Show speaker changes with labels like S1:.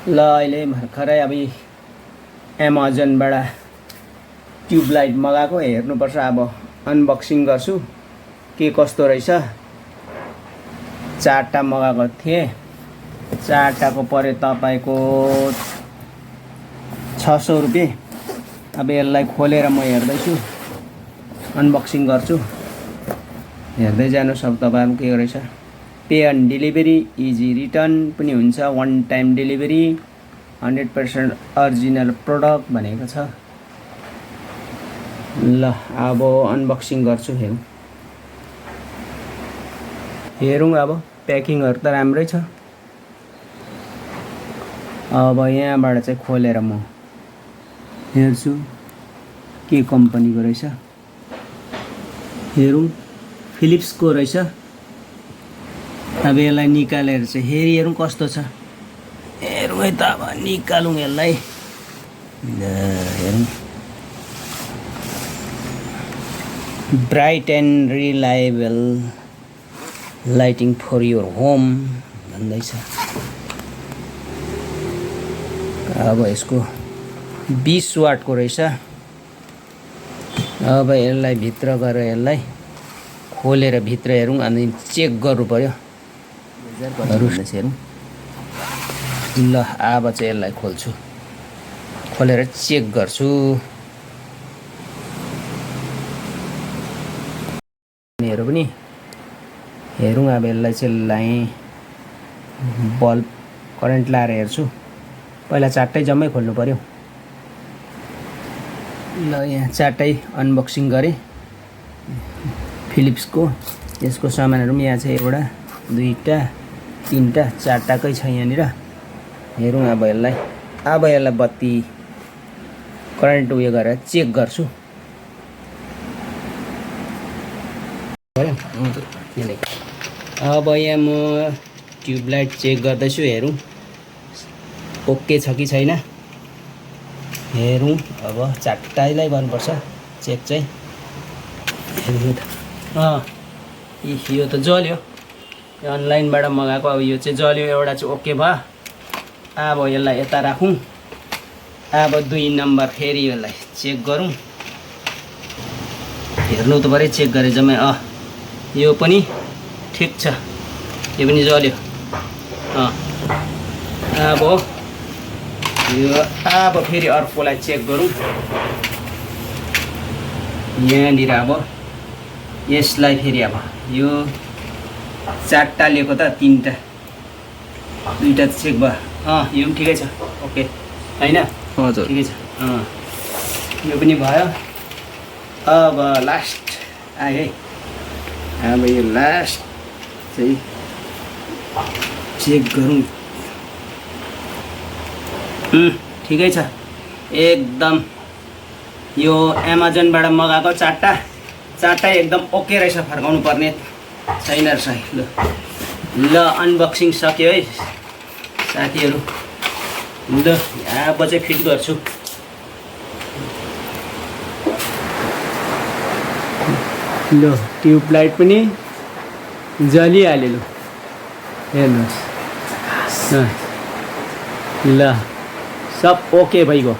S1: ल अहिले भर्खरै अब एमाजनबाट ट्युबलाइट मगाएको हेर्नुपर्छ। अब अनबक्सिङ गर्छु के कस्तो रहेछ। 4टा मगाएको थिएँ, 4टाको पर्यो तपाईँको 600 रुपियाँ। अब यसलाई खोलेर म हेर्दैछु, अनबक्सिङ गर्छु, हेर्दै जानुहोस्। अब तपाईँहरू के रहेछ। Pay on delivery, easy return पनि हुन्छ, 1 टाइम डेलिभरी, 100% ओरिजिनल प्रडक्ट भनेको छ। ल अब अनबक्सिङ गर्छु, हेरौँ। अब प्याकिङहरू त राम्रै छ। अब यहाँबाट चाहिँ खोलेर म हेर्छु के कम्पनीको रहेछ। हेरौँ, फिलिप्सको रहेछ। अब यसलाई निकालेर चाहिँ हेरौँ कस्तो छ। हेरौँ है त, अब निकालौँ यसलाई। हेरौँ, bright and reliable lighting for your home भन्दैछ। अब यसको 20 वाटको रहेछ। अब यसलाई भित्र गएर यसलाई खोलेर भित्र हेरौँ, अनि चेक गर्नु पर्यो। हेरौँ। ल अब चाहिँ यसलाई खोल्छु, खोलेर चेक गर्छु। हेरौँ पनि हेरौँ। अब यसलाई चाहिँ लाएँ, बल्ब करेन्ट लाएर हेर्छु। पहिला 4टै जम्मै खोल्नु पर्यो। ल यहाँ 4टै अनबक्सिङ गरेँ फिलिप्सको। यसको सामानहरू पनि यहाँ छ, 1, 2, 3, 4टाकै छ यहाँनिर। हेरौँ अब यसलाई। अब यसलाई बत्ती करेन्ट उयो गरेर चेक गर्छु। अब यहाँ म ट्युबलाइट चेक गर्दैछु, हेरौँ ओके छ कि छैन। हेरौँ, अब 4टालाई गर्नुपर्छ चेक चाहिँ। हेर्नु त, यो त जल्यो, अनलाइनबाट मगाएको। अब यो चाहिँ जल्यो, एउटा चाहिँ ओके भयो। अब यसलाई यता राखौँ। अब 2 नम्बर फेरि यसलाई चेक गरौँ। हेर्नु त पऱ्यो, चेक गरे जम्मै। यो पनि ठिक छ, यो पनि जल्यो। अब यो अब फेरि अर्कोलाई चेक गरौँ। यहाँनिर अब यसलाई फेरि अब यो 4टा लिएको त 3टा, 2टा चेक भयो। यो पनि ठिकै छ, ओके होइन? हजुर ठिकै छ। यो पनि भयो। अब लास्ट आयो है। अब यो लास्ट चाहिँ चेक गरौँ। ठिकै छ एकदम। यो एमाजनबाट मगाएको 4टा एकदम ओके रहेछ, फर्काउनु पर्ने छैन रहेछ। ल अनबक्सिङ सक्यो है साथीहरू। ल अब चाहिँ फिट गर्छु। ल ट्युबलाइट पनि जलिहाल्यो। ल हेर्नुहोस्, ल सब ओके भइगयो।